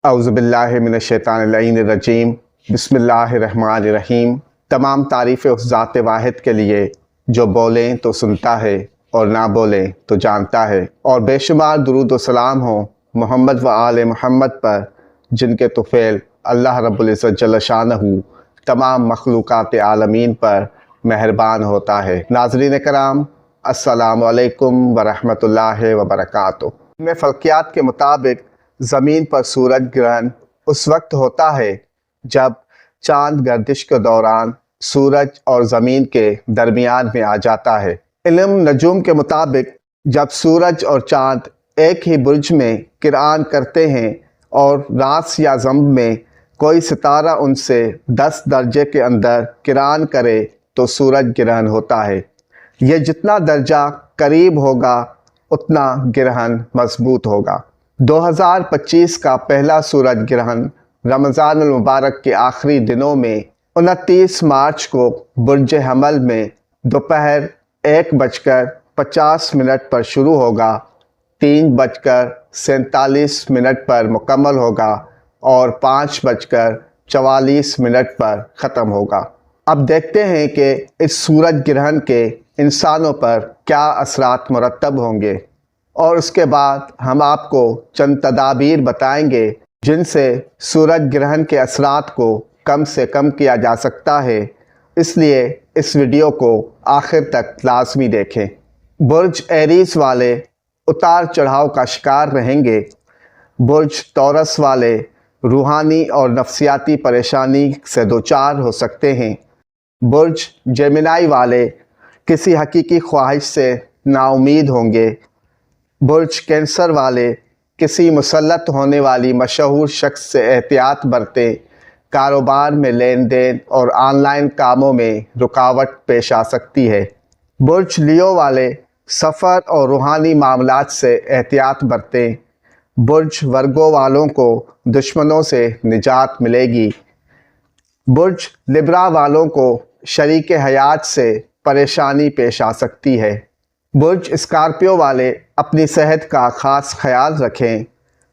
اعوذ باللہ من الشیطان اللعین الرجیم بسم اللہ الرحمن الرحیم۔ تمام تعریفیں اس ذات واحد کے لیے جو بولیں تو سنتا ہے اور نہ بولیں تو جانتا ہے، اور بے شمار درود و سلام ہوں محمد و آل محمد پر، جن کے طفیل اللہ رب العزت جل شانہ تمام مخلوقات عالمین پر مہربان ہوتا ہے۔ ناظرین کرام، السلام علیکم ورحمۃ اللہ وبرکاتہ۔ میں فلکیات کے مطابق زمین پر سورج گرہن اس وقت ہوتا ہے جب چاند گردش کے دوران سورج اور زمین کے درمیان میں آ جاتا ہے۔ علم نجوم کے مطابق جب سورج اور چاند ایک ہی برج میں قرآن کرتے ہیں اور راس یا ضم میں کوئی ستارہ ان سے 10 درجے کے اندر قرآن کرے تو سورج گرہن ہوتا ہے۔ یہ جتنا درجہ قریب ہوگا اتنا گرہن مضبوط ہوگا۔ 2025 کا پہلا سورج گرہن رمضان المبارک کے آخری دنوں میں 29 مارچ کو برج حمل میں دوپہر 1:50 پر شروع ہوگا، 3:47 پر مکمل ہوگا اور 5:44 پر ختم ہوگا۔ اب دیکھتے ہیں کہ اس سورج گرہن کے انسانوں پر کیا اثرات مرتب ہوں گے، اور اس کے بعد ہم آپ کو چند تدابیر بتائیں گے جن سے سورج گرہن کے اثرات کو کم سے کم کیا جا سکتا ہے۔ اس لیے اس ویڈیو کو آخر تک لازمی دیکھیں۔ برج ایریز والے اتار چڑھاؤ کا شکار رہیں گے۔ برج تورس والے روحانی اور نفسیاتی پریشانی سے دوچار ہو سکتے ہیں۔ برج جیمنائی والے کسی حقیقی خواہش سے نا امید ہوں گے۔ برج کینسر والے کسی مسلط ہونے والی مشہور شخص سے احتیاط برتیں۔ کاروبار میں لین دین اور آن لائن کاموں میں رکاوٹ پیش آ سکتی ہے۔ برج لیو والے سفر اور روحانی معاملات سے احتیاط برتیں۔ برج ورگو والوں کو دشمنوں سے نجات ملے گی۔ برج لبرا والوں کو شریک حیات سے پریشانی پیش آ سکتی ہے۔ برج اسکارپیو والے اپنی صحت کا خاص خیال رکھیں۔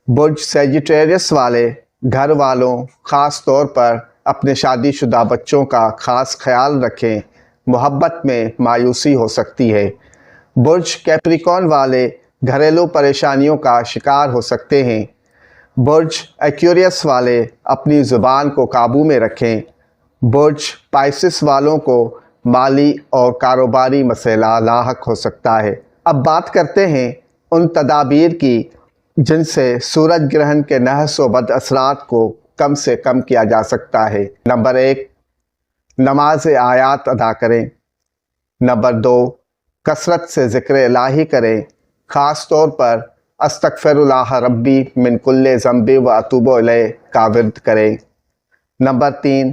برج سیجیٹیریس والے گھر والوں، خاص طور پر اپنے شادی شدہ بچوں کا خاص خیال رکھیں، محبت میں مایوسی ہو سکتی ہے۔ برج کیپریکون والے گھریلو پریشانیوں کا شکار ہو سکتے ہیں۔ برج ایکویریس والے اپنی زبان کو قابو میں رکھیں۔ برج پائسس والوں کو مالی اور کاروباری مسئلہ لاحق ہو سکتا ہے۔ اب بات کرتے ہیں ان تدابیر کی جن سے سورج گرہن کے نحس و بد اثرات کو کم سے کم کیا جا سکتا ہے۔ نمبر 1، نماز آیات ادا کریں۔ نمبر 2، کثرت سے ذکر الہی کریں، خاص طور پر استغفر اللہ ربی من کل ذنب و اتوب الیہ کا ورد کریں۔ نمبر 3،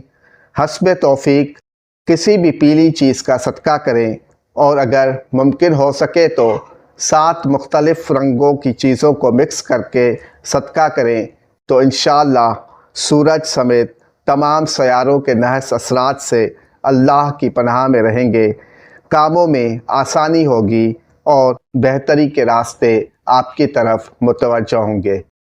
حسب توفیق کسی بھی پیلی چیز کا صدقہ کریں، اور اگر ممکن ہو سکے تو 7 مختلف رنگوں کی چیزوں کو مکس کر کے صدقہ کریں تو انشاءاللہ سورج سمیت تمام سیاروں کے نحس اثرات سے اللہ کی پناہ میں رہیں گے، کاموں میں آسانی ہوگی اور بہتری کے راستے آپ کی طرف متوجہ ہوں گے۔